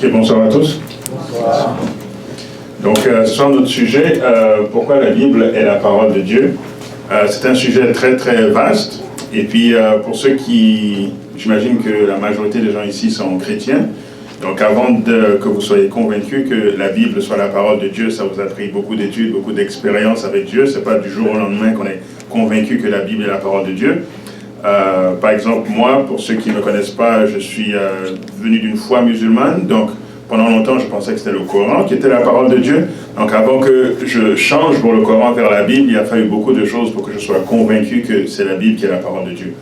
Ok, bonsoir à tous. Bonsoir. Donc, ce soir, notre sujet, pourquoi la Bible est la parole de Dieu. C'est un sujet très, très vaste. Et puis, pour ceux qui, j'imagine que la majorité des gens ici sont chrétiens. Donc, avant que vous soyez convaincus que la Bible soit la parole de Dieu, ça vous a pris beaucoup d'études, beaucoup d'expérience avec Dieu. Ce n'est pas du jour au lendemain qu'on est convaincu que la Bible est la parole de Dieu. Par exemple, moi, pour ceux qui ne me connaissent pas, je suis venu d'une foi musulmane. Donc, pendant longtemps, je pensais que c'était le Coran qui était la parole de Dieu. Donc, avant que je change pour le Coran vers la Bible, il a fallu beaucoup de choses pour que je sois convaincu que c'est la Bible qui est la parole de Dieu.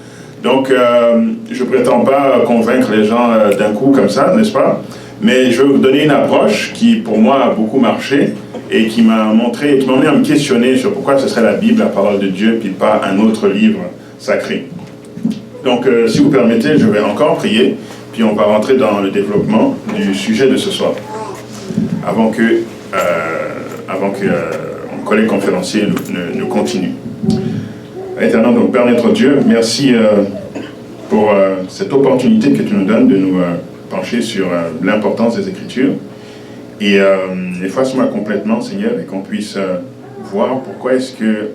Donc, je ne prétends pas convaincre les gens d'un coup comme ça, n'est-ce pas? Mais je vais vous donner une approche qui, pour moi, a beaucoup marché et qui m'a montré, qui m'a amené à me questionner sur pourquoi ce serait la Bible, la parole de Dieu, puis pas un autre livre sacré. Donc, si vous permettez, je vais encore prier, puis on va rentrer dans le développement du sujet de ce soir, avant que mon collègue conférencier ne continue. Éternel, donc Père notre Dieu, merci pour cette opportunité que tu nous donnes de nous pencher sur l'importance des Écritures. Et efface-moi complètement, Seigneur, et qu'on puisse voir pourquoi est-ce que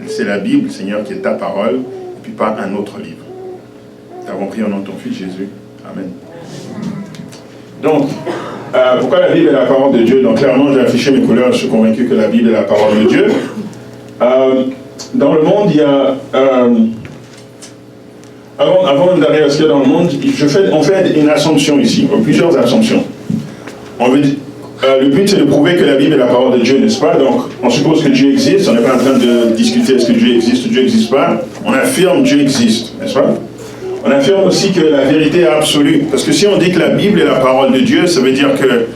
c'est la Bible, Seigneur, qui est ta parole, et puis pas un autre livre. Nous avons prié au nom de ton Fils Jésus. Amen. Donc, pourquoi la Bible est la parole de Dieu? Donc, clairement, j'ai affiché mes couleurs, je suis convaincu que la Bible est la parole de Dieu. Dans le monde, il y a... avant d'arriver à ce qu'il y a dans le monde, on fait une assumption ici, plusieurs assumptions. Le but, c'est de prouver que la Bible est la parole de Dieu, n'est-ce pas? Donc, on suppose que Dieu existe, on n'est pas en train de discuter est-ce que Dieu existe ou Dieu n'existe pas. On affirme Dieu existe, n'est-ce pas? On affirme aussi que la vérité est absolue. Parce que si on dit que la Bible est la parole de Dieu, ça veut dire que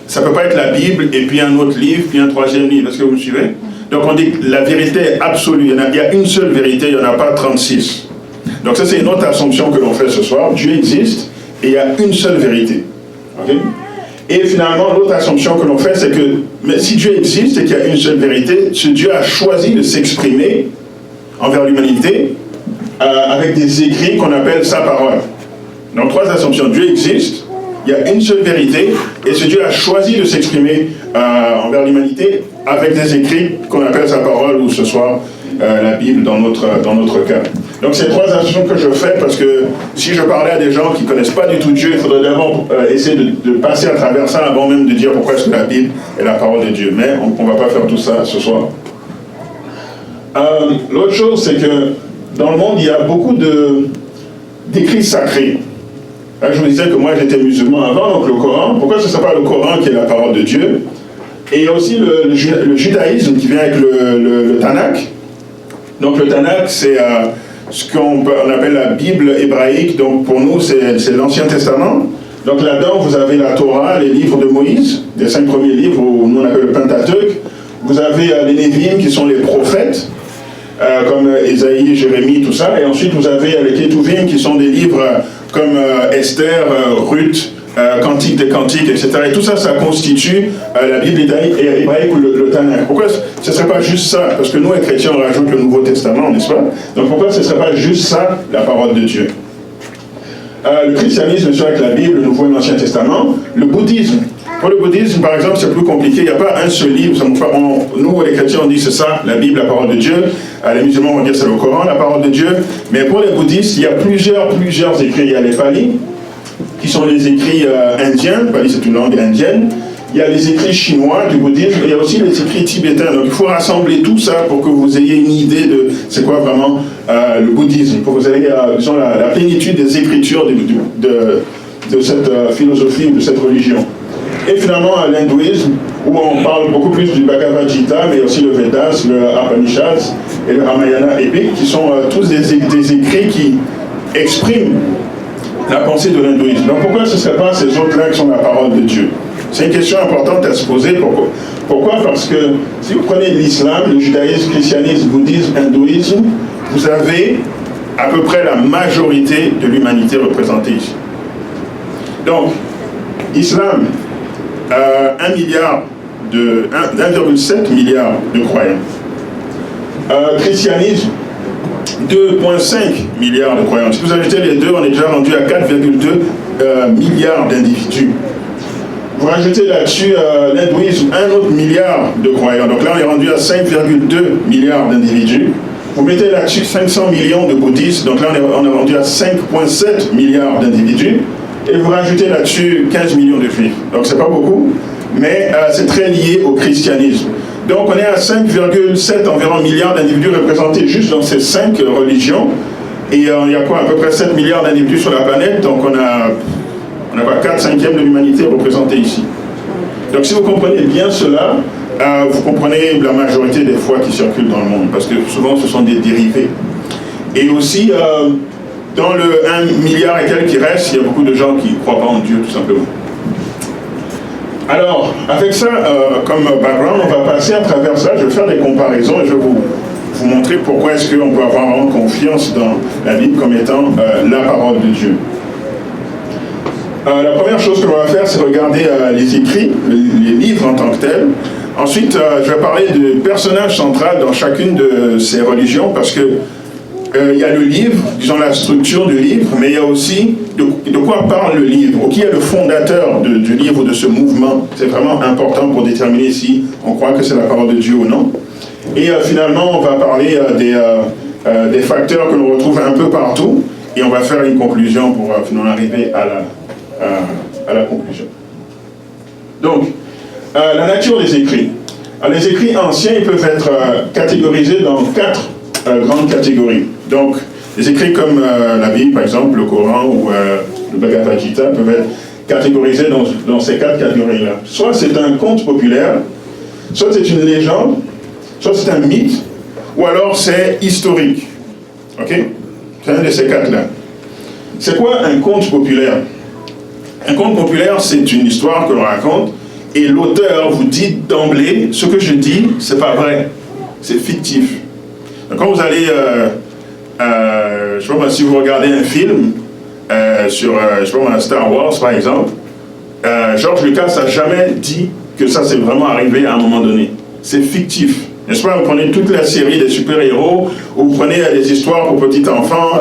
ça ne peut pas être la Bible et puis un autre livre, puis un troisième livre. Est-ce que vous me suivez? Donc on dit que la vérité est absolue. Il y a une seule vérité, il n'y en a pas 36. Donc ça, c'est une autre assumption que l'on fait ce soir. Dieu existe et il y a une seule vérité. Okay? Et finalement, l'autre assumption que l'on fait, c'est que mais si Dieu existe et qu'il y a une seule vérité, ce Dieu a choisi de s'exprimer envers l'humanité avec des écrits qu'on appelle sa parole. Donc trois assumptions. Dieu existe, il y a une seule vérité, et ce Dieu a choisi de s'exprimer envers l'humanité avec des écrits qu'on appelle sa parole, ou ce soir la Bible dans notre cas. Donc c'est trois assumptions que je fais parce que si je parlais à des gens qui ne connaissent pas du tout Dieu, il faudrait d'abord essayer de passer à travers ça avant même de dire pourquoi est-ce que la Bible est la parole de Dieu. Mais on ne va pas faire tout ça ce soir. L'autre chose, c'est que dans le monde, il y a beaucoup d'écrits sacrés. Là, je vous disais que moi, j'étais musulman avant, donc le Coran. Pourquoi ce ne serait pas le Coran qui est la parole de Dieu? Et il y a aussi le judaïsme qui vient avec le Tanakh. Donc le Tanakh, c'est ce qu'on appelle la Bible hébraïque. Donc pour nous, c'est l'Ancien Testament. Donc là-dedans, vous avez la Torah, les livres de Moïse, les 5 premiers livres, où nous on appelle le Pentateuque. Vous avez les Névim, qui sont les prophètes, comme Ésaïe, Jérémie, tout ça. Et ensuite, vous avez les Ketuvim, qui sont des livres comme Esther, Ruth, Cantique des Cantiques, etc. Et tout ça, ça constitue la Bible hébraïque ou le Tanakh. Pourquoi ce ne serait pas juste ça? Parce que nous, les chrétiens, on rajoute le Nouveau Testament, n'est-ce pas? Donc pourquoi ce ne serait pas juste ça, la parole de Dieu? Le christianisme, c'est avec la Bible, le Nouveau et l'Ancien Testament. Le bouddhisme. Pour le bouddhisme, par exemple, c'est plus compliqué. Il n'y a pas un seul livre. Nous, les chrétiens, on dit c'est ça, la Bible, la parole de Dieu. Les musulmans vont dire c'est le Coran, la parole de Dieu. Mais pour les bouddhistes, il y a plusieurs écrits. Il y a les Pali, qui sont les écrits indiens. Pali, c'est une langue indienne. Il y a les écrits chinois du bouddhisme. Et il y a aussi les écrits tibétains. Donc il faut rassembler tout ça pour que vous ayez une idée de c'est quoi vraiment le bouddhisme. Pour que vous ayez disons, la plénitude des écritures de cette philosophie, de cette religion. Et finalement, l'hindouisme, où on parle beaucoup plus du Bhagavad Gita, mais aussi le Vedas, le Upanishads et le Ramayana épique, qui sont tous des écrits qui expriment la pensée de l'hindouisme. Donc pourquoi ce ne serait pas ces autres-là qui sont la parole de Dieu? C'est une question importante à se poser. Pourquoi? Parce que si vous prenez l'islam, le judaïsme, le christianisme, le bouddhisme, l'hindouisme, vous avez à peu près la majorité de l'humanité représentée ici. Donc, islam, 1,7 milliard de croyants. Christianisme, 2,5 milliards de croyants. Si vous ajoutez les deux, on est déjà rendu à 4,2 milliards d'individus. Vous rajoutez là-dessus l'hindouisme, 1 autre milliard de croyants. Donc là, on est rendu à 5,2 milliards d'individus. Vous mettez là-dessus 500 millions de bouddhistes. Donc là, on est rendu à 5,7 milliards d'individus. Et vous rajoutez là-dessus 15 millions de juifs. Donc c'est pas beaucoup, mais c'est très lié au christianisme. Donc on est à 5,7 environ milliards d'individus représentés juste dans ces 5 religions. Et il y a quoi, à peu près 7 milliards d'individus sur la planète. Donc on a quoi, 4/5 de l'humanité représentée ici. Donc si vous comprenez bien cela, vous comprenez la majorité des foi qui circulent dans le monde, parce que souvent ce sont des dérivés. Et aussi, dans le 1 milliard et quelques qui reste, il y a beaucoup de gens qui ne croient pas en Dieu, tout simplement. Alors, avec ça comme background, on va passer à travers ça, je vais faire des comparaisons et je vais vous montrer pourquoi est-ce qu'on peut avoir vraiment confiance dans la Bible comme étant la parole de Dieu. La première chose que l'on va faire, c'est regarder les écrits, les livres en tant que tels. Ensuite, je vais parler de personnages centraux dans chacune de ces religions, parce que il y a le livre, disons la structure du livre, mais il y a aussi de quoi parle le livre, ou qui est le fondateur du livre ou de ce mouvement. C'est vraiment important pour déterminer si on croit que c'est la parole de Dieu ou non. Et finalement, on va parler des facteurs que l'on retrouve un peu partout, et on va faire une conclusion pour finalement arriver à la conclusion. Donc, la nature des écrits. Alors, les écrits anciens ils peuvent être catégorisés dans 4 grandes catégories. Donc, les écrits comme la Bible, par exemple, le Coran ou le Bhagavad Gita peuvent être catégorisés dans ces 4 catégories-là. Soit c'est un conte populaire, soit c'est une légende, soit c'est un mythe, ou alors c'est historique. Ok? C'est un de ces 4-là. C'est quoi un conte populaire? Un conte populaire, c'est une histoire que l'on raconte, et l'auteur vous dit d'emblée, ce que je dis, c'est pas vrai, c'est fictif. Donc quand vous allez, je sais pas si vous regardez un film sur, je sais pas, Star Wars par exemple, George Lucas n'a jamais dit que ça c'est vraiment arrivé à un moment donné. C'est fictif. N'est-ce pas? Vous prenez toute la série des super-héros, ou vous prenez des histoires pour petits enfants,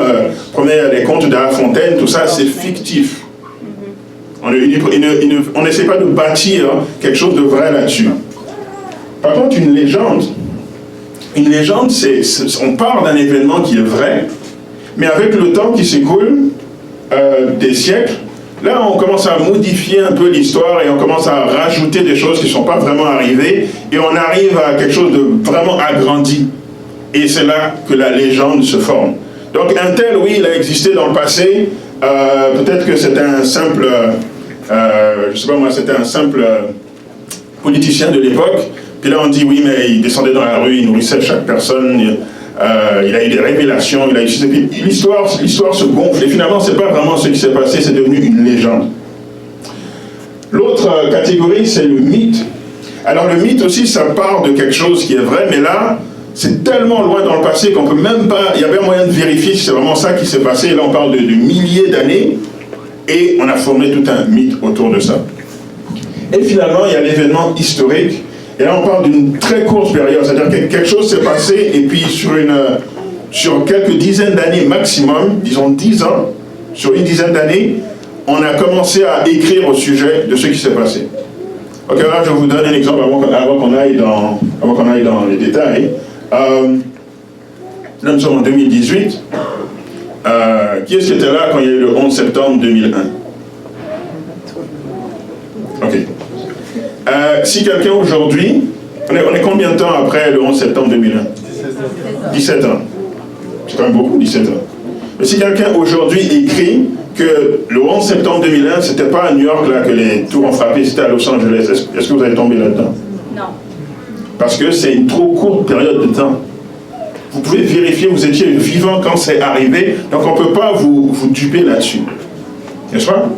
prenez les contes de La Fontaine, tout ça, c'est fictif. On n'essaie pas de bâtir quelque chose de vrai là-dessus. Par contre, une légende, on parle d'un événement qui est vrai, mais avec le temps qui s'écoule, des siècles, là on commence à modifier un peu l'histoire et on commence à rajouter des choses qui ne sont pas vraiment arrivées, et on arrive à quelque chose de vraiment agrandi. Et c'est là que la légende se forme. Donc un tel, oui, il a existé dans le passé, peut-être que c'était un simple... je sais pas moi, c'était un simple politicien de l'époque, puis là on dit oui, mais il descendait dans la rue, il nourrissait chaque personne, il a eu des révélations, il a eu... L'histoire se gonfle, et finalement c'est pas vraiment ce qui s'est passé, c'est devenu une légende. L'autre catégorie, c'est le mythe. Alors le mythe aussi, ça part de quelque chose qui est vrai, mais là, c'est tellement loin dans le passé qu'on peut même pas... Il y avait un moyen de vérifier si c'est vraiment ça qui s'est passé, là on parle de milliers d'années, et on a formé tout un mythe autour de ça. Et finalement, il y a l'événement historique. Et là, on parle d'une très courte période. C'est-à-dire que quelque chose s'est passé, et puis sur quelques dizaines d'années maximum, disons 10 ans, sur une dizaine d'années, on a commencé à écrire au sujet de ce qui s'est passé. Ok, là, je vous donne un exemple avant qu'on aille dans les détails. Là, nous sommes en 2018. Qui est-ce qui était là quand il y a eu le 11 septembre 2001? Ok. Si quelqu'un aujourd'hui, on est combien de temps après le 11 septembre 2001? 17 ans. C'est quand même beaucoup, 17 ans. Mais si quelqu'un aujourd'hui écrit que le 11 septembre 2001, c'était pas à New York là, que les tours ont frappé, c'était à Los Angeles, est-ce que vous allez tomber là-dedans? Non. Parce que c'est une trop courte période de temps. Vous pouvez vérifier, vous étiez vivant quand c'est arrivé, donc on ne peut pas vous duper là-dessus. N'est-ce pas?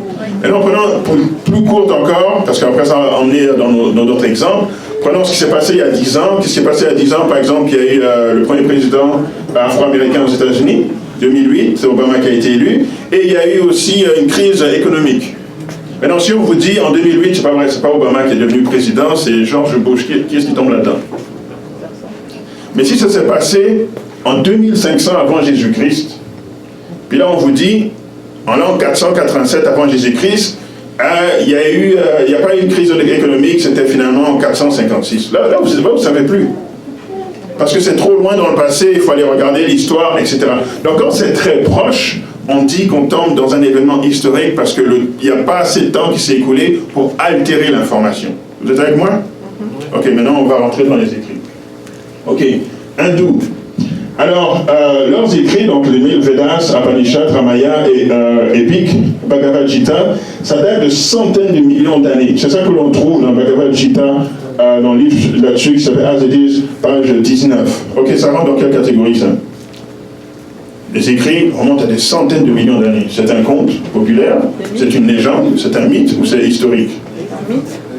Et donc, prenons pour plus courte encore, parce qu'après ça, on est dans d'autres exemples. Prenons ce qui s'est passé il y a 10 ans. Qu'est-ce qui s'est passé il y a 10 ans? Par exemple, il y a eu le premier président afro-américain aux États-Unis, 2008, c'est Obama qui a été élu. Et il y a eu aussi une crise économique. Maintenant, si on vous dit en 2008, c'est pas vrai, c'est pas Obama qui est devenu président, c'est George Bush, qui est-ce qui tombe là-dedans? Mais si ça s'est passé en 2500 avant Jésus-Christ, puis là on vous dit, en l'an 487 avant Jésus-Christ, il n'y a pas eu une crise économique, c'était finalement en 456. Là, vous ne savez plus. Parce que c'est trop loin dans le passé, il faut aller regarder l'histoire, etc. Donc quand c'est très proche, on dit qu'on tombe dans un événement historique parce qu'il n'y a pas assez de temps qui s'est écoulé pour altérer l'information. Vous êtes avec moi? Ok, maintenant on va rentrer dans les écrits. Ok, hindou. Alors, leurs écrits, donc les 1000 Vedas, Upanishad, Ramayana et Épique, Bhagavad Gita, ça date de centaines de millions d'années. C'est ça que l'on trouve dans Bhagavad Gita, dans le livre là-dessus qui s'appelle As It Is, page 19. Ok, ça rentre dans quelle catégorie ça? Les écrits remontent à des centaines de millions d'années. C'est un conte populaire, c'est une légende, c'est un mythe ou c'est historique?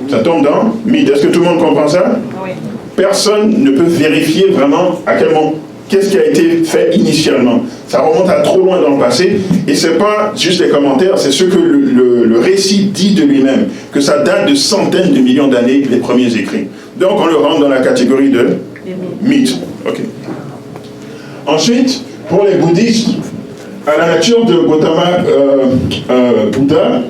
Ça tombe dans mythe. Est-ce que tout le monde comprend ça? Oui. Personne ne peut vérifier vraiment à quel moment, qu'est-ce qui a été fait initialement. Ça remonte à trop loin dans le passé, et ce n'est pas juste les commentaires, c'est ce que le récit dit de lui-même, que ça date de centaines de millions d'années, les premiers écrits. Donc on le rentre dans la catégorie de mythe. Okay. Ensuite, pour les bouddhistes, à la nature de Gautama Bouddha,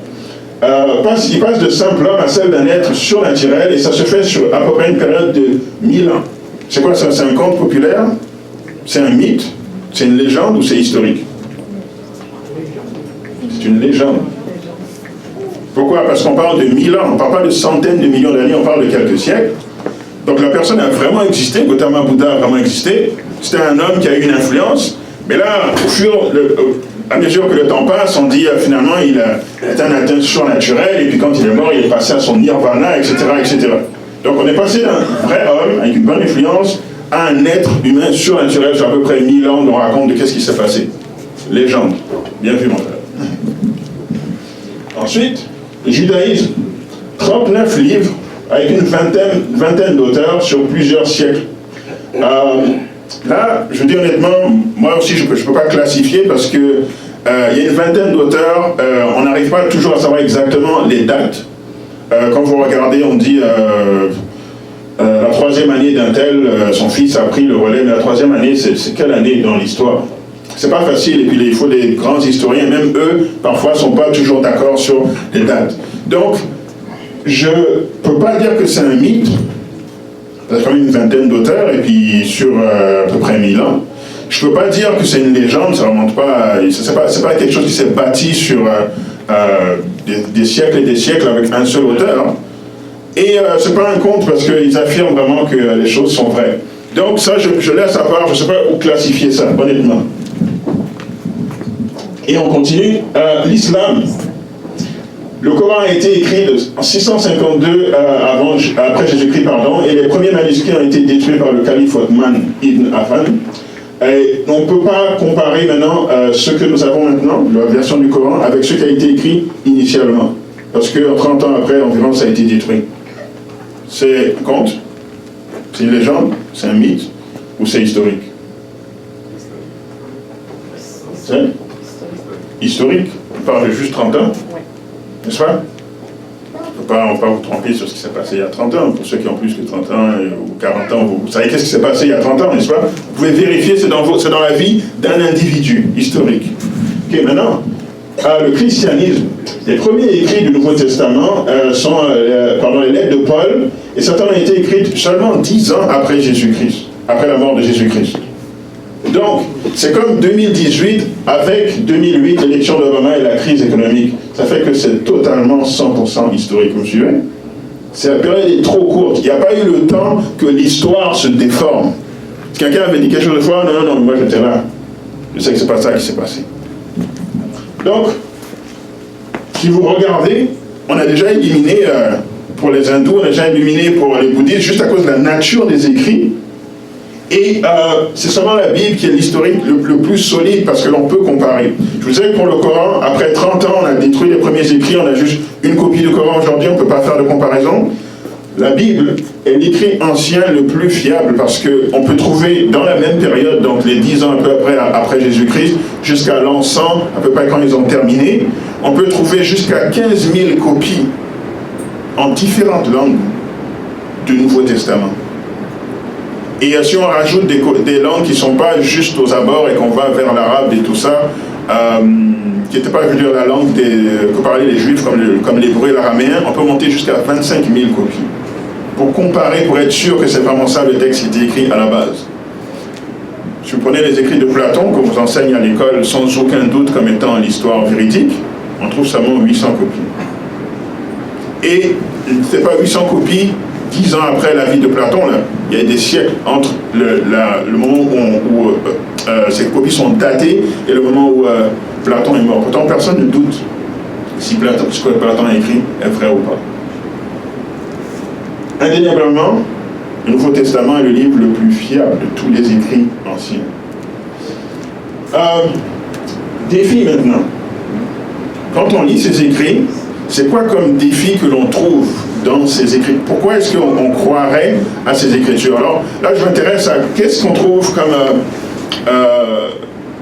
il passe de simple homme à celle d'un être surnaturel, et ça se fait sur à peu près une période de 1000 ans. C'est quoi ça? C'est un conte populaire? C'est un mythe? C'est une légende ou c'est historique? C'est une légende. Pourquoi? Parce qu'on parle de 1000 ans, on ne parle pas de centaines de millions d'années, on parle de quelques siècles. Donc la personne a vraiment existé, Gautama Bouddha a vraiment existé. C'était un homme qui a eu une influence, mais là, à mesure que le temps passe, on dit finalement il est un atteint surnaturel, et puis quand il est mort, il est passé à son nirvana, etc., etc. Donc on est passé d'un vrai homme avec une bonne influence à un être humain surnaturel sur à peu près 1000 ans. On raconte de qu'est-ce qui s'est passé. Légende. Bien vu, mon frère. Ensuite, le judaïsme. 39 livres avec une vingtaine d'auteurs sur plusieurs siècles. Là, je dis honnêtement, moi aussi je peux pas classifier parce que il y a une vingtaine d'auteurs, on n'arrive pas toujours à savoir exactement les dates. Quand vous regardez, on dit la troisième année d'un tel, son fils a pris le relais, mais la troisième année, c'est quelle année dans l'histoire? C'est pas facile, et puis il faut des grands historiens, même eux, parfois, sont pas toujours d'accord sur les dates. Donc, je peux pas dire que c'est un mythe, il y a quand même une vingtaine d'auteurs, et puis sur à peu près 1000 ans. Je peux pas dire que c'est une légende, ça remonte pas, c'est pas quelque chose qui s'est bâti sur des siècles et des siècles avec un seul auteur. Et c'est pas un conte parce qu'ils affirment vraiment que les choses sont vraies. Donc ça, je laisse à part, je sais pas où classifier ça, honnêtement. Et on continue. L'islam. Le Coran a été écrit en 652 après Jésus-Christ, et les premiers manuscrits ont été détruits par le calife Othman ibn Affan. Et on ne peut pas comparer maintenant ce que nous avons maintenant, la version du Coran, avec ce qui a été écrit initialement. Parce que 30 ans après, environ, ça a été détruit. C'est un conte? C'est une légende? C'est un mythe? Ou c'est historique? C'est historique. On parle de juste 30 ans. N'est-ce pas? On ne peut pas vous tromper sur ce qui s'est passé il y a 30 ans. Pour ceux qui ont plus que 30 ans ou 40 ans, vous savez qu'est-ce qui s'est passé il y a 30 ans, n'est-ce pas? Vous pouvez vérifier, c'est dans la vie d'un individu historique. Ok, maintenant, le christianisme. Les premiers écrits du Nouveau Testament sont les lettres de Paul, et certaines ont été écrites seulement 10 ans après Jésus-Christ, après la mort de Jésus-Christ. Donc, c'est comme 2018 avec 2008, l'élection d'Obama et la crise économique. Ça fait que c'est totalement 100% historique, vous me suivez? La période est trop courte. Il n'y a pas eu le temps que l'histoire se déforme. Si quelqu'un avait dit quelque chose de fois, non, moi j'étais là. Je sais que c'est pas ça qui s'est passé. Donc, si vous regardez, on a déjà éliminé, pour les hindous, on a déjà éliminé pour les bouddhistes, juste à cause de la nature des écrits. Et c'est seulement la Bible qui est l'historique le plus solide parce que l'on peut comparer. Je vous disais que pour le Coran, après 30 ans, on a détruit les premiers écrits, on a juste une copie du Coran aujourd'hui, on ne peut pas faire de comparaison. La Bible est l'écrit ancien le plus fiable parce qu'on peut trouver dans la même période, donc les 10 ans un peu après Jésus-Christ, jusqu'à l'an 100, à peu près quand ils ont terminé, on peut trouver jusqu'à 15 000 copies en différentes langues du Nouveau Testament. Et si on rajoute des langues qui ne sont pas juste aux abords et qu'on va vers l'arabe et tout ça, qui n'était pas, je veux dire, la langue que parlaient les Juifs, comme l'hébreu et l'araméen, on peut monter jusqu'à 25 000 copies. Pour comparer, pour être sûr que c'est vraiment ça le texte qui était écrit à la base. Si vous prenez les écrits de Platon, qu'on vous enseigne à l'école sans aucun doute comme étant l'histoire véridique, on trouve seulement 800 copies. Et ce n'est pas 800 copies 10 ans après la vie de Platon, là. Il y a des siècles entre le moment où ces copies sont datées et le moment où Platon est mort. Pourtant, personne ne doute si ce que Platon a écrit est vrai ou pas. Indéniablement, le Nouveau Testament est le livre le plus fiable de tous les écrits anciens. Défi maintenant. Quand on lit ces écrits, c'est quoi comme défi que l'on trouve dans ces écrits? Pourquoi est-ce qu'on croirait à ces écritures? Alors là, je m'intéresse à qu'est-ce qu'on trouve comme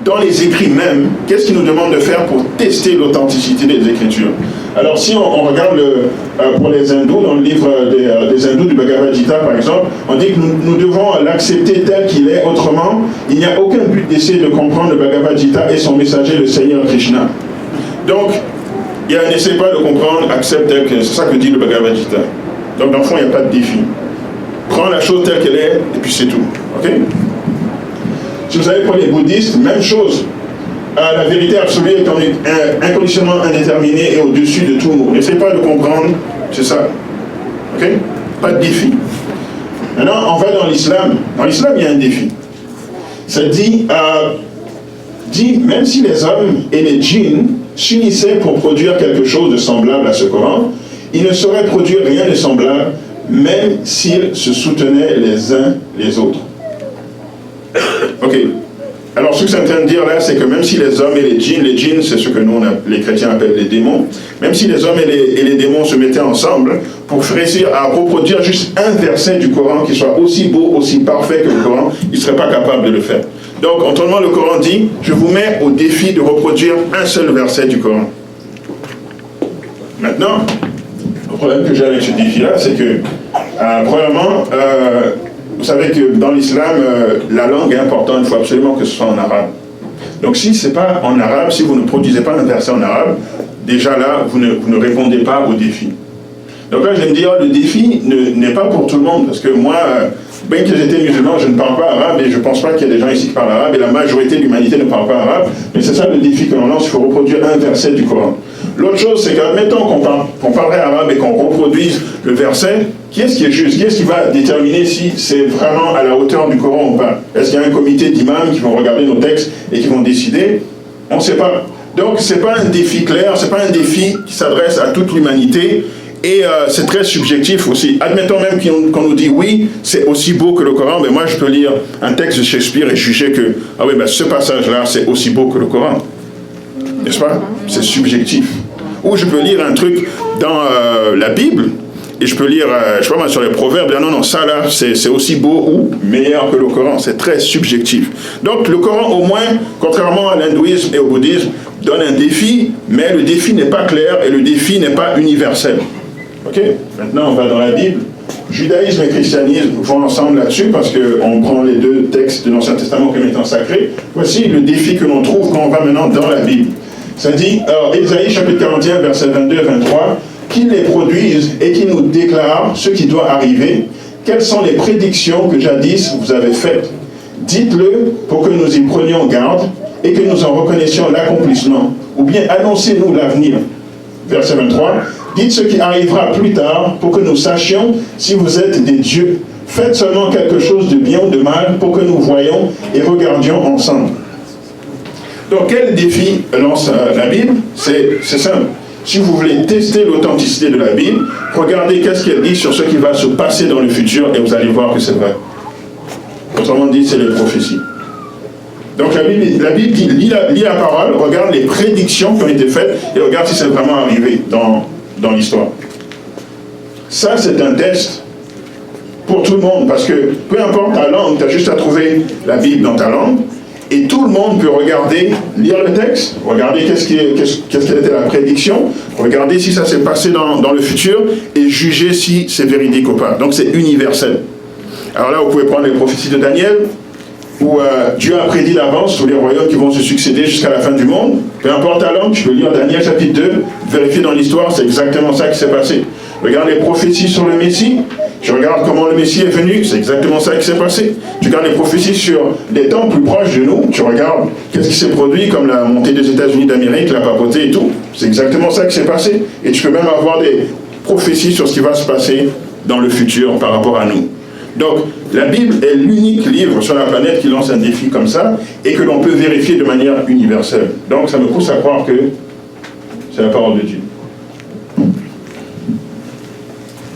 dans les écrits même, qu'est-ce qu'ils nous demandent de faire pour tester l'authenticité des écritures? Alors si on regarde pour les hindous, dans le livre des hindous du Bhagavad Gita par exemple, on dit que nous devons l'accepter tel qu'il est, autrement, il n'y a aucun but d'essayer de comprendre le Bhagavad Gita et son messager, le Seigneur Krishna. Donc, n'essaie pas de comprendre, accepte tel que c'est ça que dit le Bhagavad Gita. Donc dans le fond, il n'y a pas de défi. Prends la chose telle qu'elle est, et puis c'est tout. Ok? Si vous allez pour les bouddhistes, même chose. La vérité absolue est inconditionnellement indéterminée et au-dessus de tout mot. N'essayez pas de comprendre, c'est ça. Ok? Pas de défi. Maintenant, on va dans l'islam. Dans l'islam, il y a un défi. Ça dit, même si les hommes et les djinns s'unissaient pour produire quelque chose de semblable à ce Coran, ils ne sauraient produire rien de semblable, même s'ils se soutenaient les uns les autres. Ok. Alors, ce que c'est en train de dire là, c'est que même si les hommes et les djinns, c'est ce que nous, les chrétiens, appellent les démons, même si les hommes et les démons se mettaient ensemble pour réussir à reproduire juste un verset du Coran qui soit aussi beau, aussi parfait que le Coran, ils ne seraient pas capables de le faire. Donc, autrement, le Coran dit, je vous mets au défi de reproduire un seul verset du Coran. Maintenant, le problème que j'ai avec ce défi-là, c'est que, premièrement, vous savez que dans l'islam, la langue est importante, il faut absolument que ce soit en arabe. Donc si ce n'est pas en arabe, si vous ne produisez pas un verset en arabe, déjà là, vous ne répondez pas au défi. Donc là, je vais me dire, le défi n'est pas pour tout le monde, parce que moi, bien que j'étais musulman, je ne parle pas arabe, et je ne pense pas qu'il y a des gens ici qui parlent arabe, et la majorité de l'humanité ne parle pas arabe, mais c'est ça le défi que l'on lance, il faut reproduire un verset du Coran. L'autre chose, c'est qu'admettons qu'on parlerait arabe et qu'on reproduise le verset, qui est-ce qui est juste? Qui est-ce qui va déterminer si c'est vraiment à la hauteur du Coran ou pas? Est-ce qu'il y a un comité d'imams qui vont regarder nos textes et qui vont décider? On ne sait pas. Donc, ce n'est pas un défi clair, ce n'est pas un défi qui s'adresse à toute l'humanité, et c'est très subjectif aussi. Admettons même qu'on nous dit oui, c'est aussi beau que le Coran, mais moi je peux lire un texte de Shakespeare et juger que ah oui, ben, ce passage-là, c'est aussi beau que le Coran. N'est-ce pas? C'est subjectif. Ou je peux lire un truc dans la Bible, et je peux lire, je sais pas moi, sur les proverbes, dire non, ça là, c'est aussi beau ou meilleur que le Coran. C'est très subjectif. Donc le Coran, au moins, contrairement à l'hindouisme et au bouddhisme, donne un défi, mais le défi n'est pas clair et le défi n'est pas universel. Ok? Maintenant, on va dans la Bible. Judaïsme et christianisme vont ensemble là-dessus parce qu'on prend les deux textes de l'Ancien Testament comme étant sacrés. Voici le défi que l'on trouve quand on va maintenant dans la Bible. Ça dit, alors, Ésaïe chapitre 41, versets 22 et 23, qu'il les produise et qu'il nous déclare ce qui doit arriver. Quelles sont les prédictions que jadis vous avez faites? Dites-le pour que nous y prenions garde et que nous en reconnaissions l'accomplissement. Ou bien annoncez-nous l'avenir. Verset 23. Dites ce qui arrivera plus tard pour que nous sachions si vous êtes des dieux. Faites seulement quelque chose de bien ou de mal pour que nous voyions et regardions ensemble. Donc quel défi lance la Bible? C'est simple. Si vous voulez tester l'authenticité de la Bible, regardez qu'est-ce qu'elle dit sur ce qui va se passer dans le futur et vous allez voir que c'est vrai. Autrement dit, c'est les prophéties. Donc la Bible dit, lis la parole, regarde les prédictions qui ont été faites et regarde si c'est vraiment arrivé dans l'histoire. Ça, c'est un test pour tout le monde, parce que peu importe ta langue, tu as juste à trouver la Bible dans ta langue, et tout le monde peut regarder, lire le texte, regarder quelle était la prédiction, regarder si ça s'est passé dans le futur, et juger si c'est véridique ou pas. Donc c'est universel. Alors là, vous pouvez prendre les prophéties de Daniel, où Dieu a prédit d'avance tous les royaumes qui vont se succéder jusqu'à la fin du monde. Peu importe ta langue, tu peux lire Daniel chapitre 2, vérifier dans l'histoire, c'est exactement ça qui s'est passé. Regarde les prophéties sur le Messie, tu regardes comment le Messie est venu, c'est exactement ça qui s'est passé. Tu regardes les prophéties sur des temps plus proches de nous, tu regardes qu'est-ce qui s'est produit, comme la montée des États-Unis d'Amérique, la papauté et tout, c'est exactement ça qui s'est passé. Et tu peux même avoir des prophéties sur ce qui va se passer dans le futur par rapport à nous. Donc, la Bible est l'unique livre sur la planète qui lance un défi comme ça et que l'on peut vérifier de manière universelle. Donc, ça me pousse à croire que c'est la parole de Dieu.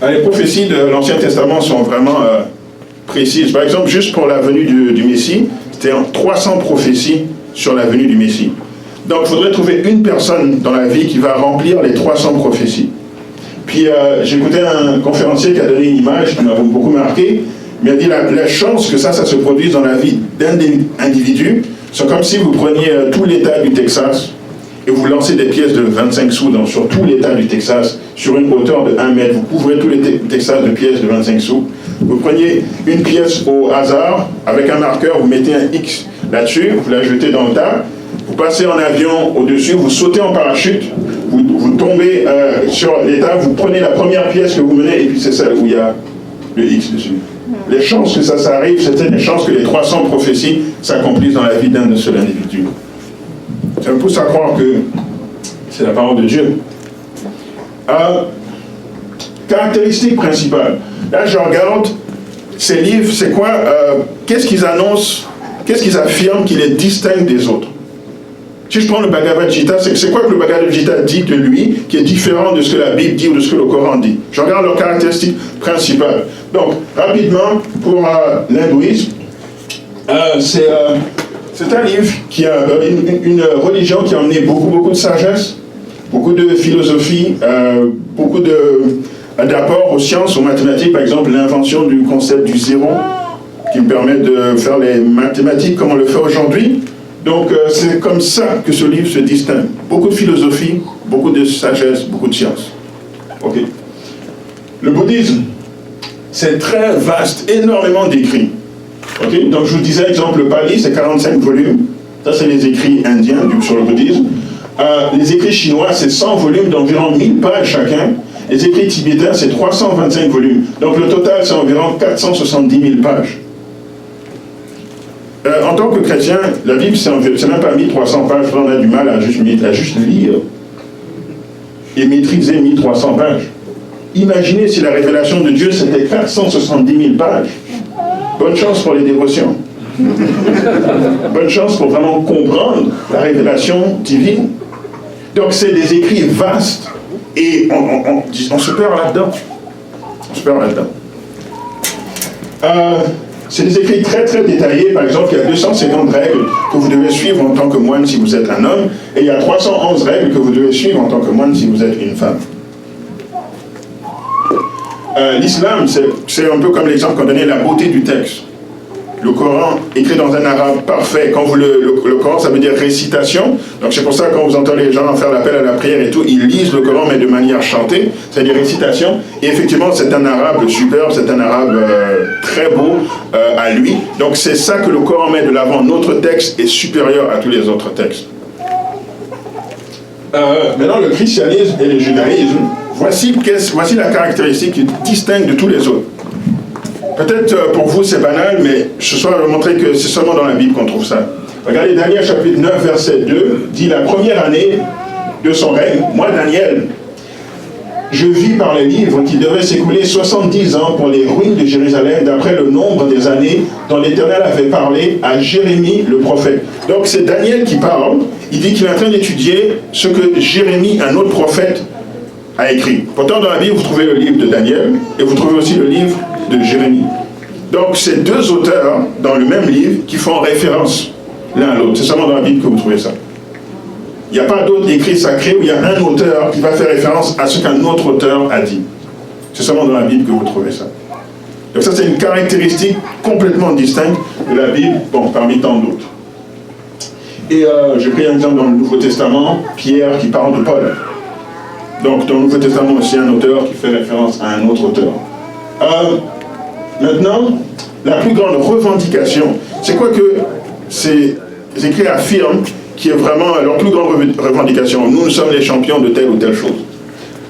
Les prophéties de l'Ancien Testament sont vraiment précises. Par exemple, juste pour la venue du Messie, c'était 300 prophéties sur la venue du Messie. Donc, il faudrait trouver une personne dans la vie qui va remplir les 300 prophéties. Puis, j'écoutais un conférencier qui a donné une image qui m'a beaucoup marqué. Il m'a dit la chance que ça se produise dans la vie d'un individu, c'est comme si vous preniez tout l'État du Texas et vous lancez des pièces de 25 sous sur tout l'État du Texas, sur une hauteur de 1 mètre. Vous couvrez tout le Texas de pièces de 25 sous. Vous preniez une pièce au hasard, avec un marqueur, vous mettez un X là-dessus, vous la jetez dans le tas, vous passez en avion au-dessus, vous sautez en parachute, vous tombez sur l'État, vous prenez la première pièce que vous menez, et puis c'est celle où il y a le X dessus. Les chances que ça arrive, c'était les chances que les 300 prophéties s'accomplissent dans la vie d'un seul individu. Ça me pousse à croire que c'est la parole de Dieu. Caractéristique principale. Là, je regarde ces livres, c'est quoi? Qu'est-ce qu'ils annoncent? Qu'est-ce qu'ils affirment qui les distingue des autres? Si je prends le Bhagavad Gita, c'est quoi que le Bhagavad Gita dit de lui qui est différent de ce que la Bible dit ou de ce que le Coran dit? Je regarde leurs caractéristiques principales. Donc, rapidement, pour l'hindouisme, c'est un livre qui a une religion qui a emmené beaucoup de sagesse, beaucoup de philosophie, beaucoup d'apports aux sciences, aux mathématiques, par exemple l'invention du concept du zéro, qui me permet de faire les mathématiques comme on le fait aujourd'hui. Donc c'est comme ça que ce livre se distingue. Beaucoup de philosophie, beaucoup de sagesse, beaucoup de science. Ok. Le bouddhisme, c'est très vaste, énormément d'écrits. Okay? Donc je vous disais, exemple, le Pali, c'est 45 volumes. Ça, c'est les écrits indiens sur le bouddhisme. Les écrits chinois, c'est 100 volumes d'environ 1000 pages chacun. Les écrits tibétains, c'est 325 volumes. Donc le total, c'est environ 470 000 pages. En tant que chrétien, la Bible, c'est même pas 1300 pages. On a du mal à juste lire et maîtriser 1300 pages. Imaginez si la révélation de Dieu, c'était 470 000 pages. Bonne chance pour les dévotions. Bonne chance pour vraiment comprendre la révélation divine. Donc c'est des écrits vastes et on se perd là-dedans. On se perd là-dedans. C'est des écrits très détaillés. Par exemple, il y a 250 règles que vous devez suivre en tant que moine si vous êtes un homme, et il y a 311 règles que vous devez suivre en tant que moine si vous êtes une femme. L'islam, c'est un peu comme l'exemple qu'on donnait, la beauté du texte. Le Coran, écrit dans un arabe parfait. Quand le Coran, ça veut dire récitation. Donc c'est pour ça que quand vous entendez les gens faire l'appel à la prière et tout, ils lisent le Coran, mais de manière chantée. C'est-à-dire récitation. Et effectivement, c'est un arabe superbe, c'est un arabe très beau à lui. Donc c'est ça que le Coran met de l'avant. Notre texte est supérieur à tous les autres textes. Maintenant, le christianisme et le judaïsme, voici la caractéristique qui distingue de tous les autres. Peut-être pour vous c'est banal, mais ce soir je vais montrer que c'est seulement dans la Bible qu'on trouve ça. Regardez, Daniel chapitre 9, verset 2, dit la première année de son règne, moi Daniel, je vis par les livres qu'il devait s'écouler 70 ans pour les ruines de Jérusalem, d'après le nombre des années dont l'Éternel avait parlé à Jérémie le prophète. Donc c'est Daniel qui parle, il dit qu'il est en train d'étudier ce que Jérémie, un autre prophète, a écrit. Pourtant dans la Bible vous trouvez le livre de Daniel et vous trouvez aussi le livre de Jérémie. Donc c'est deux auteurs dans le même livre qui font référence l'un à l'autre. C'est seulement dans la Bible que vous trouvez ça. Il n'y a pas d'autres écrits sacrés où il y a un auteur qui va faire référence à ce qu'un autre auteur a dit. C'est seulement dans la Bible que vous trouvez ça. Donc ça c'est une caractéristique complètement distincte de la Bible, bon, parmi tant d'autres. Et j'ai pris un exemple dans le Nouveau Testament, Pierre qui parle de Paul. Donc dans le Nouveau Testament aussi un auteur qui fait référence à un autre auteur. Maintenant, la plus grande revendication c'est quoi que ces écrits affirment qui est vraiment leur plus grande revendication? Nous sommes les champions de telle ou telle chose.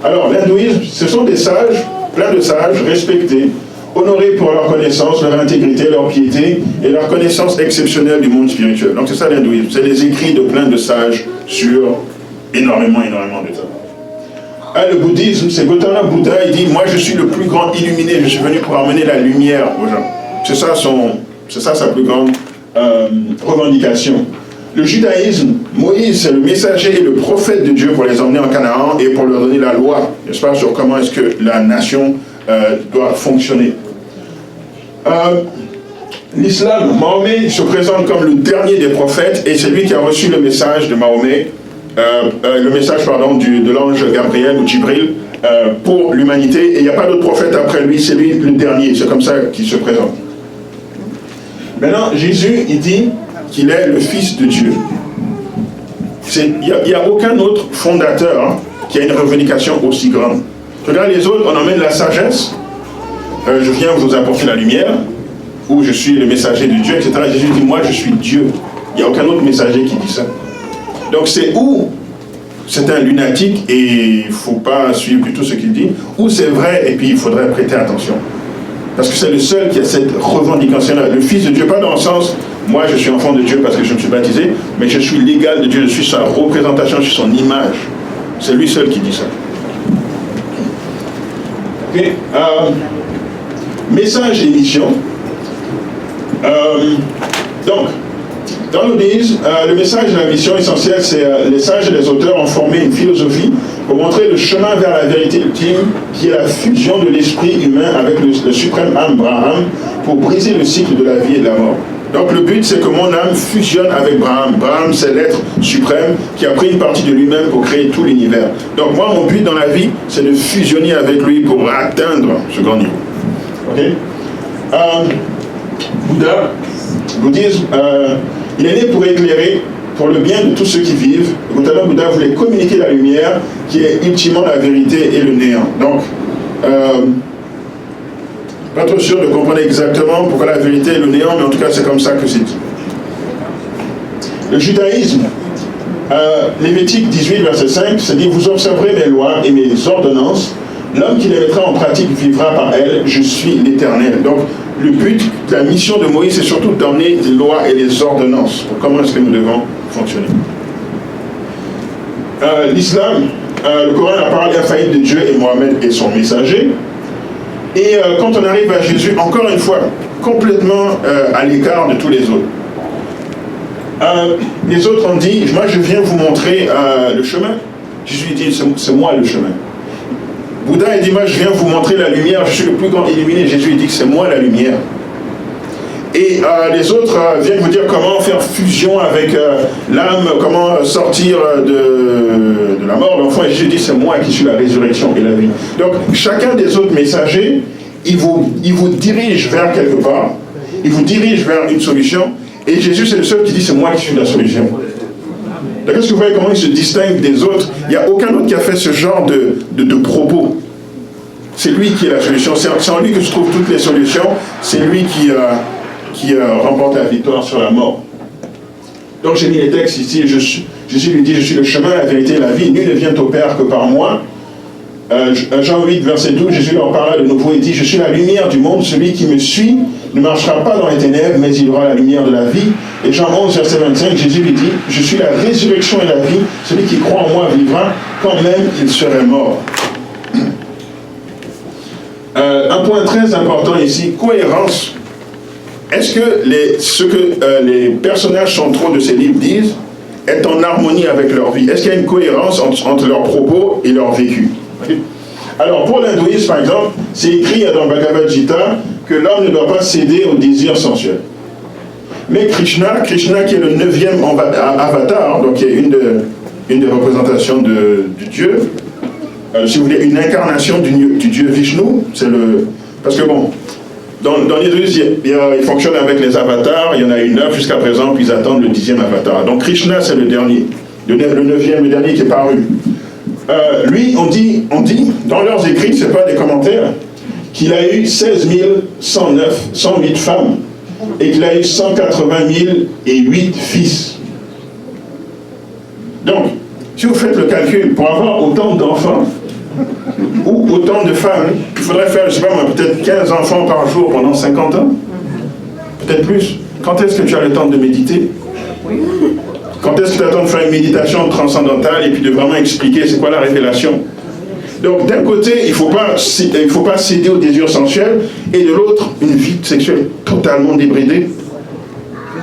Alors, l'hindouisme, ce sont des sages, plein de sages, respectés, honorés pour leur connaissance, leur intégrité, leur piété et leur connaissance exceptionnelle du monde spirituel. Donc c'est ça l'hindouisme, c'est des écrits de plein de sages sur énormément de temps. Le bouddhisme, c'est Gautama Bouddha, il dit, moi je suis le plus grand illuminé, je suis venu pour amener la lumière aux gens. C'est ça sa plus grande revendication. Le judaïsme, Moïse, c'est le messager et le prophète de Dieu pour les emmener en Canaan et pour leur donner la loi, n'est-ce pas, sur comment est-ce que la nation doit fonctionner. L'islam, Mahomet se présente comme le dernier des prophètes et c'est lui qui a reçu le message de Mahomet, le message de l'ange Gabriel ou Djibril pour l'humanité, et il n'y a pas d'autre prophète après lui, c'est lui le dernier, c'est comme ça qu'il se présente. Maintenant, Jésus, il dit qu'il est le Fils de Dieu. Il n'y a aucun autre fondateur qui a une revendication aussi grande. Regarde les autres, on emmène la sagesse, je viens vous apporter la lumière, ou je suis le messager de Dieu, etc. Jésus dit, moi je suis Dieu. Il n'y a aucun autre messager qui dit ça. Donc c'est où c'est un lunatique et il ne faut pas suivre du tout ce qu'il dit, ou c'est vrai et puis il faudrait prêter attention. Parce que c'est le seul qui a cette revendication-là. Le Fils de Dieu, pas dans le sens, moi je suis enfant de Dieu parce que je me suis baptisé, mais je suis l'égal de Dieu, je suis sa représentation, je suis son image. C'est lui seul qui dit ça. Okay. Message et mission. Donc, dans l'Oudisme, le message et la mission essentielle, c'est les sages et les auteurs ont formé une philosophie pour montrer le chemin vers la vérité ultime, qui est la fusion de l'esprit humain avec le suprême âme Brahman, pour briser le cycle de la vie et de la mort. Donc le but, c'est que mon âme fusionne avec Brahman. Brahman, c'est l'être suprême qui a pris une partie de lui-même pour créer tout l'univers. Donc moi, mon but dans la vie, c'est de fusionner avec lui pour atteindre ce grand niveau. Ok. Bouddhisme, il est né pour éclairer, pour le bien de tous ceux qui vivent. Gautama Bouddha voulait communiquer la lumière, qui est ultimement la vérité et le néant. Donc, pas trop sûr de comprendre exactement pourquoi la vérité est le néant, mais en tout cas, c'est comme ça que c'est dit. Le judaïsme, Lévitique 18, verset 5, c'est dit, vous observerez mes lois et mes ordonnances. L'homme qui les mettra en pratique vivra par elles. Je suis l'Éternel. Donc, le but, la mission de Moïse, c'est surtout d'emmener les lois et les ordonnances pour comment est-ce que nous devons fonctionner. L'islam, le Coran, la parole infaillible de Dieu et Mohammed est son messager. Et quand on arrive à Jésus, encore une fois, complètement à l'écart de tous les autres. Les autres ont dit, moi je viens vous montrer le chemin. Jésus dit, c'est moi le chemin. Bouddha il dit, moi je viens vous montrer la lumière, je suis le plus grand illuminé. Jésus il dit que c'est moi la lumière. Et les autres viennent vous dire comment faire fusion avec l'âme, comment sortir de la mort. L'enfant, et Jésus dit, c'est moi qui suis la résurrection et la vie. Donc chacun des autres messagers, il vous dirige vers quelque part, il vous dirige vers une solution, et Jésus c'est le seul qui dit, c'est moi qui suis la solution. Donc, est-ce que vous voyez comment il se distingue des autres? Il n'y a aucun autre qui a fait ce genre de propos. C'est lui qui est la solution. C'est en lui que se trouvent toutes les solutions. C'est lui qui remporte la victoire sur la mort. Donc j'ai mis les textes ici. Jésus lui dit, je suis le chemin, la vérité et la vie. Nul ne vient au Père que par moi. Jean 8, verset 12, Jésus leur parla de nouveau et dit, je suis la lumière du monde, celui qui me suit ne marchera pas dans les ténèbres, mais il aura la lumière de la vie. Et Jean 11, verset 25, Jésus lui dit, je suis la résurrection et la vie, celui qui croit en moi vivra, quand même il serait mort. Un point très important ici, cohérence. Est-ce que ce que les personnages centraux de ces livres disent est en harmonie avec leur vie? Est-ce qu'il y a une cohérence entre leurs propos et leur vécu? Alors pour l'hindouisme par exemple, c'est écrit dans Bhagavad Gita que l'homme ne doit pas céder aux désirs sensuels. Mais Krishna qui est le 9e avatar, donc qui est une des représentations du Dieu, si vous voulez, une incarnation du Dieu Vishnu, parce que bon, dans l'hindouisme, ils fonctionnent avec les avatars, il y en a eu 9 jusqu'à présent, puis ils attendent le 10e avatar. Donc Krishna c'est le dernier, le 9e, le dernier qui est paru. Lui, on dit, dans leurs écrits, ce n'est pas des commentaires, qu'il a eu 16 108 femmes et qu'il a eu 180 008 fils. Donc, si vous faites le calcul, pour avoir autant d'enfants, ou autant de femmes, il faudrait faire, je ne sais pas moi, peut-être 15 enfants par jour pendant 50 ans. Peut-être plus. Quand est-ce que tu as le temps de méditer? Quand est-ce que tu as le temps de faire une méditation transcendantale et puis de vraiment expliquer c'est quoi la révélation? Donc d'un côté, il ne faut pas céder aux désirs sensuels, et de l'autre, une vie sexuelle totalement débridée.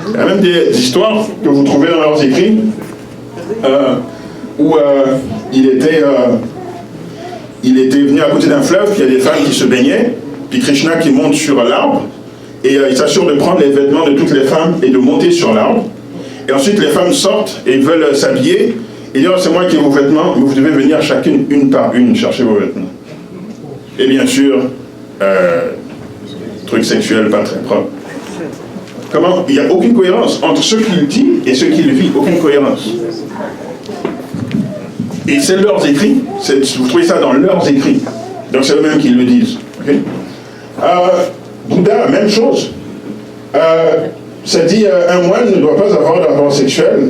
Il y a même des histoires que vous trouvez dans leurs écrits où il était venu à côté d'un fleuve, puis il y a des femmes qui se baignaient, puis Krishna qui monte sur l'arbre, et il s'assure de prendre les vêtements de toutes les femmes et de monter sur l'arbre. Et ensuite les femmes sortent et veulent s'habiller, et disent c'est moi qui ai vos vêtements, mais vous devez venir chacune, une par une, chercher vos vêtements. Et bien sûr, truc sexuel pas très propre. Comment? Il n'y a aucune cohérence entre ce qu'il dit et ce qu'il vit, aucune cohérence. Et c'est leurs écrits, vous trouvez ça dans leurs écrits. Donc c'est eux-mêmes qui le disent. Okay? Bouddha, même chose. Ça dit un moine ne doit pas avoir de rapport sexuel,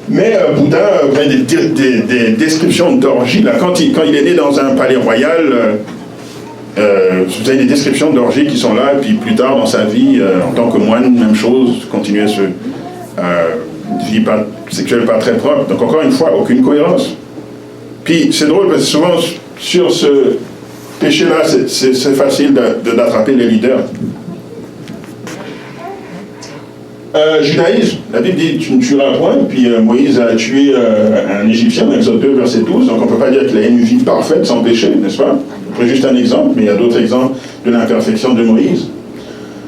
mais Bouddha a des descriptions d'orgie. Quand il est né dans un palais royal, vous avez des descriptions d'orgie qui sont là, et puis plus tard dans sa vie, en tant que moine, même chose, continuer vie sexuelle pas très propre. Donc encore une fois, aucune cohérence. Puis c'est drôle parce que souvent sur ce péché-là, c'est facile d'attraper les leaders. Judaïsme, la Bible dit tu ne tueras point, puis Moïse a tué un Égyptien dans Exode 2, verset 12, donc on ne peut pas dire qu'il a une vie parfaite sans péché, n'est-ce pas? C'est juste un exemple, mais il y a d'autres exemples de l'imperfection de Moïse.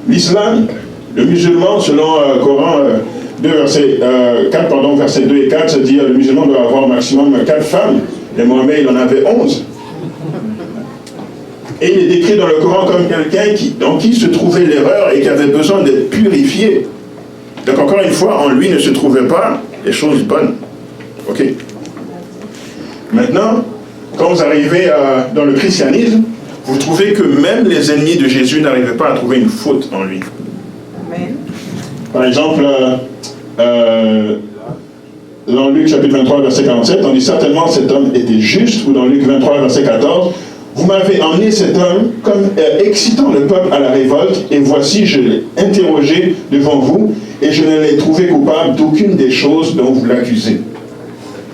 L'islam, le musulman, selon Coran 2, verset 4, verset 2 et 4, se dit le musulman doit avoir au maximum 4 femmes, et Mohamed il en avait 11. Et il est décrit dans le Coran comme quelqu'un dans qui se trouvait l'erreur et qui avait besoin d'être purifié. Donc encore une fois, en lui ne se trouvaient pas les choses bonnes. Ok. Maintenant, quand vous arrivez dans le christianisme, vous trouvez que même les ennemis de Jésus n'arrivaient pas à trouver une faute en lui. Amen. Par exemple, dans Luc chapitre 23, verset 47, on dit certainement cet homme était juste, ou dans Luc 23, verset 14, vous m'avez emmené cet homme comme excitant le peuple à la révolte, et voici, je l'ai interrogé devant vous, et je ne l'ai trouvé coupable d'aucune des choses dont vous l'accusez.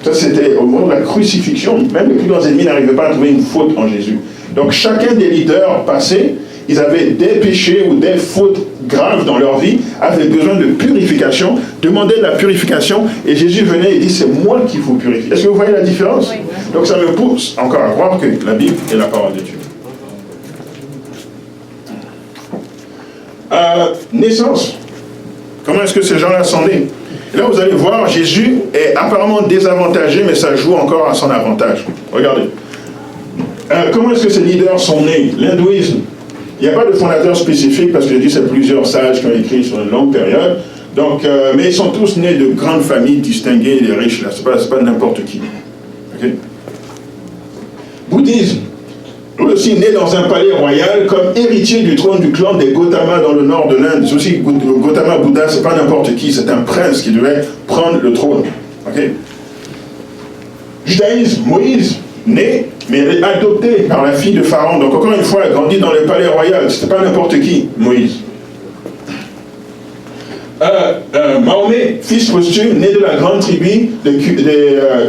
Ça, c'était au moment de la crucifixion. Même les plus grands ennemis n'arrivaient pas à trouver une faute en Jésus. Donc, chacun des leaders passés, ils avaient des péchés ou des fautes graves dans leur vie, avaient besoin de purification, demandaient de la purification, et Jésus venait et dit, c'est moi qui vous purifie. Est-ce que vous voyez la différence? Oui. Donc, ça me pousse encore à croire que la Bible est la parole de Dieu. Naissance. Comment est-ce que ces gens-là sont nés? Et là, vous allez voir, Jésus est apparemment désavantagé, mais ça joue encore à son avantage. Regardez. Comment est-ce que ces leaders sont nés? L'hindouisme. Il n'y a pas de fondateur spécifique, parce que j'ai dit c'est plusieurs sages qui ont écrit sur une longue période. Donc, mais ils sont tous nés de grandes familles distinguées et riches. Ce n'est pas n'importe qui. Okay? Bouddhisme. Lui aussi né dans un palais royal comme héritier du trône du clan des Gautama dans le nord de l'Inde. C'est aussi Gautama Bouddha, c'est pas n'importe qui, c'est un prince qui devait prendre le trône. Okay? Judaïsme, Moïse, né, mais adopté par la fille de Pharaon. Donc encore une fois, grandi dans le palais royal, c'était pas n'importe qui, Moïse. Mahomet, fils posthume, né de la grande tribu des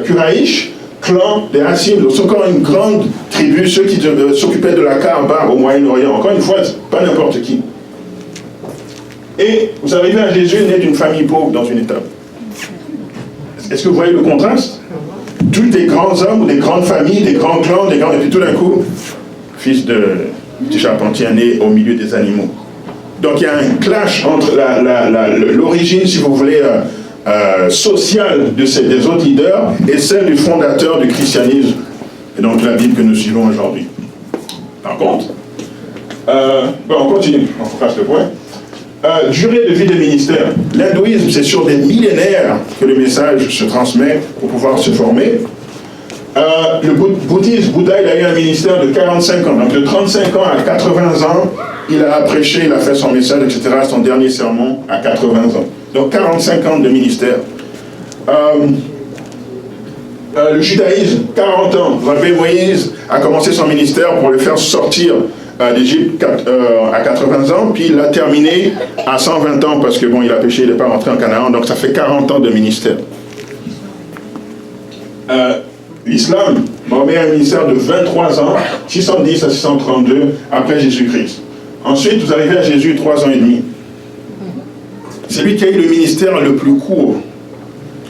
Quraïsh, clan des Hassim, donc c'est encore une grande tribu, ceux qui s'occupaient de la Kaaba au Moyen-Orient. Encore une fois, pas n'importe qui. Et vous arrivez à Jésus, né d'une famille pauvre dans une étape. Est-ce que vous voyez le contraste? Tous des grands hommes ou des grandes familles, des grands clans, et puis tout d'un coup, fils de petit charpentier né au milieu des animaux. Donc il y a un clash entre l'origine, si vous voulez, sociale des autres leaders et celle du fondateur du christianisme, et donc la Bible que nous suivons aujourd'hui. Par contre, on continue, on passe le point. Durée de vie des ministères. L'hindouisme, c'est sur des millénaires que le message se transmet pour pouvoir se former. Le bouddhisme, Bouddha, il a eu un ministère de 45 ans. Donc de 35 ans à 80 ans, il a prêché, il a fait son message, etc., son dernier sermon à 80 ans. Donc 45 ans de ministère. Le judaïsme, 40 ans. Vous savez, Moïse a commencé son ministère pour le faire sortir d'Égypte à 80 ans, puis il l'a terminé à 120 ans parce que bon, il a péché, il n'est pas rentré en Canaan, donc ça fait 40 ans de ministère. L'islam, Mahomet a un ministère de 23 ans, 610 à 632 après Jésus-Christ. Ensuite, vous arrivez à Jésus 3 ans et demi. C'est lui qui a eu le ministère le plus court.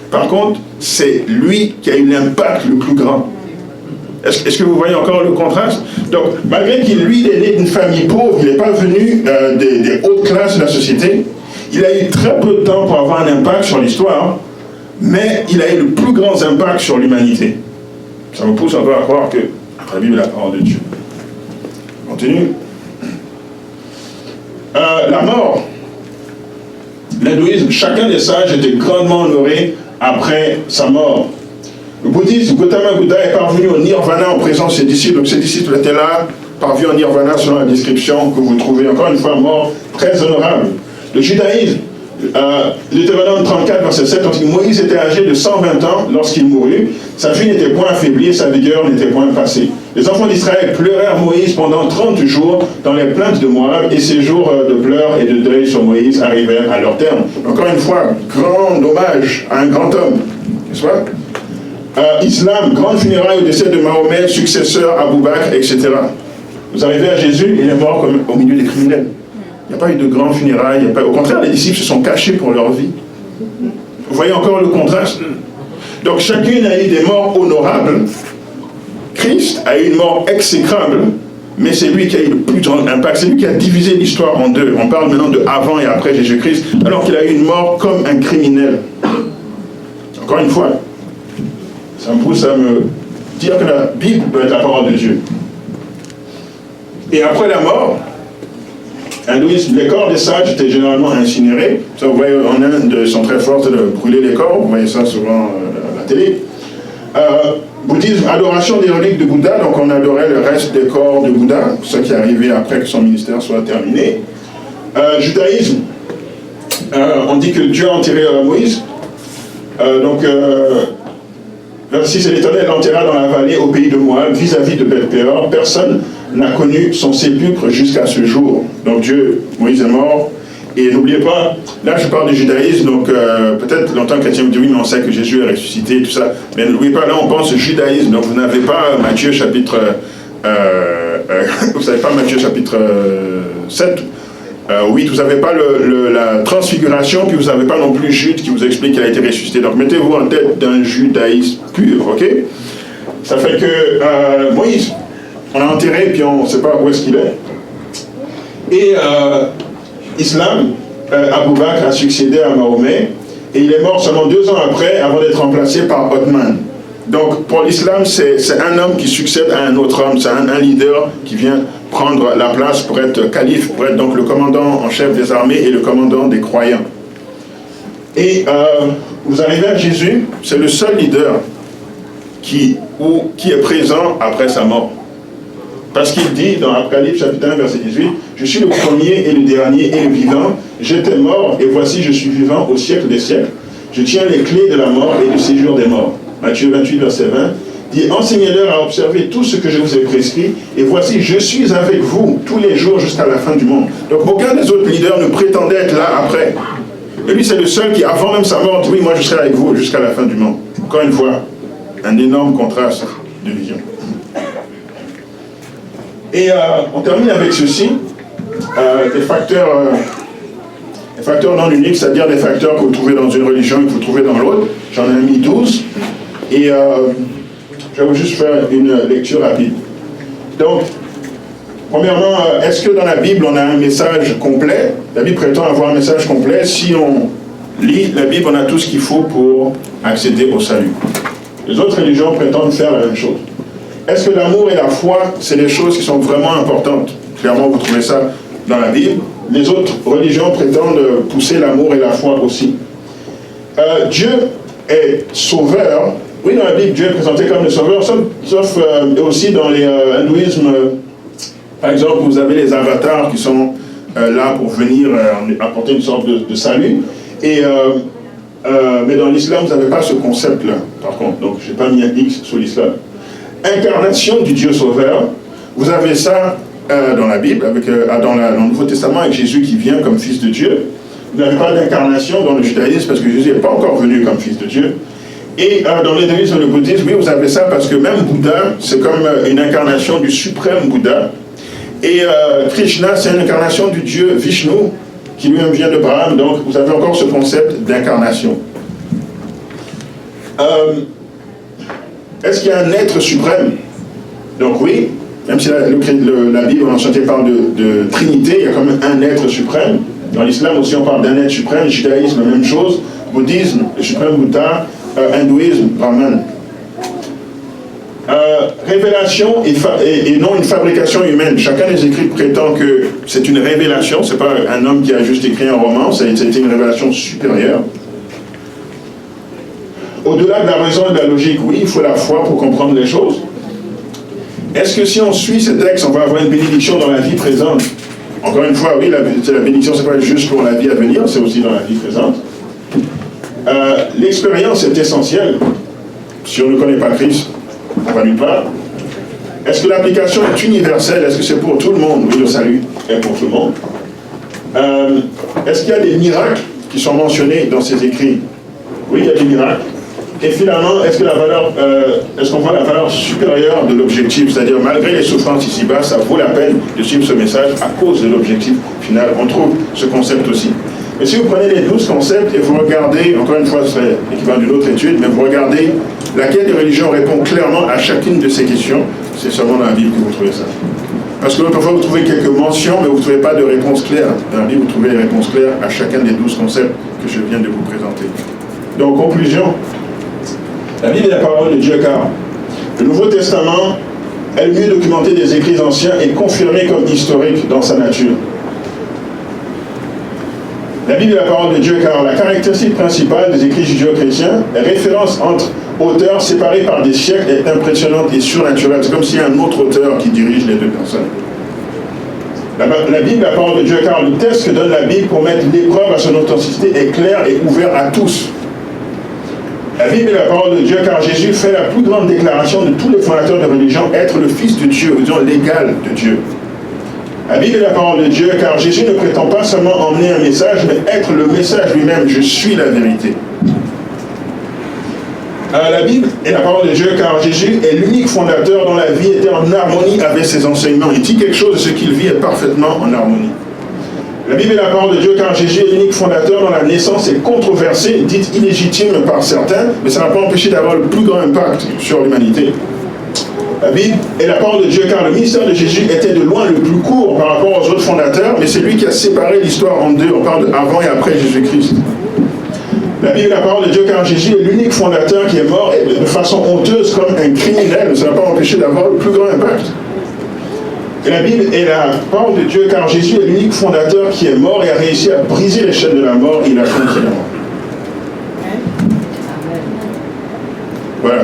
Par contre, c'est lui qui a eu l'impact le plus grand. Est-ce que vous voyez encore le contraste? Donc, malgré qu'il, lui, il est né d'une famille pauvre, il n'est pas venu des hautes classes de la société, il a eu très peu de temps pour avoir un impact sur l'histoire, mais il a eu le plus grand impact sur l'humanité. Ça me pousse encore à croire que la Bible est la parole de Dieu. On continue. La mort. L'hindouisme, chacun des sages était grandement honoré après sa mort. Le bouddhisme, Gautama Buddha est parvenu au nirvana en présence de ses disciples. Donc ses disciples étaient là, parvenus au nirvana selon la description que vous trouvez, encore une fois, mort très honorable. Le judaïsme, Deutéronome 34, verset 7, quand Moïse était âgé de 120 ans lorsqu'il mourut, sa vie n'était point affaiblie et sa vigueur n'était point passée. Les enfants d'Israël pleurèrent Moïse pendant 30 jours dans les plaintes de Moab, et ces jours de pleurs et de deuil sur Moïse arrivèrent à leur terme. Encore une fois, grand hommage à un grand homme, n'est-ce pas? Islam, grande funéraille au décès de Mahomet, successeur Abou Bakr, etc. Vous arrivez à Jésus, il est mort comme au milieu des criminels. Il n'y a pas eu de grandes funérailles. Au contraire, les disciples se sont cachés pour leur vie. Vous voyez encore le contraste? Donc chacune a eu des morts honorables. Christ a eu une mort exécrable, mais c'est lui qui a eu le plus grand impact. C'est lui qui a divisé l'histoire en deux. On parle maintenant de avant et après Jésus-Christ, alors qu'il a eu une mort comme un criminel. Encore une fois, ça me pousse à me dire que la Bible doit être la parole de Dieu. Et après la mort, les corps des sages étaient généralement incinérés. Ça, vous voyez, en Inde, ils sont très forts de brûler les corps. Vous voyez ça souvent à la télé. Bouddhisme, adoration des reliques de Bouddha. Donc on adorait le reste des corps de Bouddha, ce qui est arrivé après que son ministère soit terminé. Judaïsme, on dit que Dieu a enterré Moïse. Verset 6, et l'Éternel l'enterra dans la vallée au pays de Moab, vis-à-vis de Beth-Péor. Personne n'a connu son sépulcre jusqu'à ce jour. Donc Moïse est mort. Et n'oubliez pas, là je parle du judaïsme, donc peut-être longtemps les chrétiens me disent oui, mais on sait que Jésus est ressuscité et tout ça. Mais n'oubliez pas, là on pense au judaïsme. Donc vous n'avez pas Matthieu chapitre... vous n'avez pas Matthieu chapitre 7. Oui, vous n'avez pas la transfiguration, puis vous n'avez pas non plus Jude qui vous explique qu'il a été ressuscité. Donc mettez-vous en tête d'un judaïsme pur, ok? Ça fait que Moïse, on l'a enterré, puis on ne sait pas où est-ce qu'il est. Et Islam, Abou Bakr a succédé à Mahomet, et il est mort seulement 2 ans après, avant d'être remplacé par Othman. Donc pour l'islam, c'est un homme qui succède à un autre homme, c'est un leader qui vient prendre la place pour être calife, pour être donc le commandant en chef des armées et le commandant des croyants. Et vous arrivez à Jésus, c'est le seul leader qui est présent après sa mort. Parce qu'il dit dans Apocalypse chapitre 1 verset 18, « Je suis le premier et le dernier et le vivant, j'étais mort et voici je suis vivant au siècle des siècles, je tiens les clés de la mort et du séjour des morts. » Matthieu 28 verset 20 dit « Enseignez-leur à observer tout ce que je vous ai prescrit et voici je suis avec vous tous les jours jusqu'à la fin du monde. » Donc aucun des autres leaders ne prétendait être là après. Et lui c'est le seul qui avant même sa mort dit « Oui, moi je serai avec vous jusqu'à la fin du monde. » Encore une fois, un énorme contraste de vision. Et on termine avec ceci, des facteurs non uniques, c'est-à-dire des facteurs que vous trouvez dans une religion et que vous trouvez dans l'autre. J'en ai mis 12. Et je vais vous juste faire une lecture rapide. Donc, premièrement, est-ce que dans la Bible, on a un message complet? La Bible prétend avoir un message complet. Si on lit la Bible, on a tout ce qu'il faut pour accéder au salut. Les autres religions prétendent faire la même chose. Est-ce que l'amour et la foi, c'est des choses qui sont vraiment importantes? Clairement, vous trouvez ça dans la Bible. Les autres religions prétendent pousser l'amour et la foi aussi. Dieu est sauveur. Oui, dans la Bible, Dieu est présenté comme le sauveur, sauf aussi dans les hindouismes Par exemple, vous avez les avatars qui sont là pour venir apporter une sorte de salut. Mais dans l'islam, vous n'avez pas ce concept-là, par contre. Donc, je n'ai pas mis un X sur l'islam. Incarnation du Dieu sauveur, vous avez ça dans la Bible, dans le Nouveau Testament, avec Jésus qui vient comme fils de Dieu. Vous n'avez pas d'incarnation dans le judaïsme parce que Jésus n'est pas encore venu comme fils de Dieu. Et dans l'hindouisme et le bouddhisme, oui, vous avez ça parce que même Bouddha, c'est comme une incarnation du suprême Bouddha. Et Krishna, c'est une incarnation du Dieu Vishnu, qui lui-même vient de Brahma. Donc, vous avez encore ce concept d'incarnation. Est-ce qu'il y a un être suprême? Donc oui, même si la Bible en entier parle de Trinité, il y a quand même un être suprême. Dans l'islam aussi, on parle d'un être suprême. Judaïsme, la même chose. Bouddhisme, le suprême Bouddha. Hindouisme, Brahman. Révélation et non une fabrication humaine. Chacun des écrits prétend que c'est une révélation, c'est pas un homme qui a juste écrit un roman, ça a été une révélation supérieure. Au-delà de la raison et de la logique, oui, il faut la foi pour comprendre les choses. Est-ce que si on suit ce texte, on va avoir une bénédiction dans la vie présente? Encore une fois, oui, la bénédiction, c'est pas juste pour la vie à venir, c'est aussi dans la vie présente. L'expérience est essentielle. Si on ne connaît pas Christ, on va nulle part. Est-ce que l'application est universelle? Est-ce que c'est pour tout le monde? Oui, le salut est pour tout le monde. Est-ce qu'il y a des miracles qui sont mentionnés dans ces écrits? Oui, il y a des miracles. Et finalement, est-ce qu'on voit la valeur supérieure de l'objectif? C'est-à-dire, malgré les souffrances ici-bas, ça vaut la peine de suivre ce message à cause de l'objectif final. On trouve ce concept aussi. Et si vous prenez les 12 concepts et vous regardez, encore une fois, ce serait l'équivalent d'une autre étude, mais vous regardez laquelle des religions répond clairement à chacune de ces questions, c'est seulement dans la Bible que vous trouvez ça. Parce que parfois vous trouvez quelques mentions, mais vous ne trouvez pas de réponse claire. Dans la Bible, vous trouvez les réponses claires à chacun des 12 concepts que je viens de vous présenter. Donc, conclusion, la Bible est la parole de Dieu, car le Nouveau Testament est le mieux documenté des écrits anciens et confirmé comme historique dans sa nature. La Bible est la parole de Dieu, car la caractéristique principale des écrits judéo-chrétiens, la référence entre auteurs séparés par des siècles est impressionnante et surnaturelle. C'est comme s'il y a un autre auteur qui dirige les deux personnes. La Bible est la parole de Dieu, car le test que donne la Bible pour mettre l'épreuve à son authenticité est clair et ouvert à tous. La Bible est la parole de Dieu, car Jésus fait la plus grande déclaration de tous les fondateurs de religion, être le Fils de Dieu, disons l'égal de Dieu. La Bible est la parole de Dieu, car Jésus ne prétend pas seulement emmener un message, mais être le message lui-même. Je suis la vérité. La Bible est la parole de Dieu, car Jésus est l'unique fondateur dont la vie était en harmonie avec ses enseignements. Il dit quelque chose de ce qu'il vit est parfaitement en harmonie. La Bible est la parole de Dieu, car Jésus est l'unique fondateur dont la naissance est controversée, dite illégitime par certains, mais ça n'a pas empêché d'avoir le plus grand impact sur l'humanité. La Bible est la parole de Dieu, car le ministère de Jésus était de loin le plus court par rapport aux autres fondateurs, mais c'est lui qui a séparé l'histoire en deux. On parle de avant et après Jésus-Christ. La Bible est la parole de Dieu, car Jésus est l'unique fondateur qui est mort de façon honteuse comme un criminel. Ça n'a pas empêché d'avoir le plus grand impact. Et la Bible est la parole de Dieu, car Jésus est l'unique fondateur qui est mort et a réussi à briser les chaînes de la mort. Il a vaincu la mort. Voilà.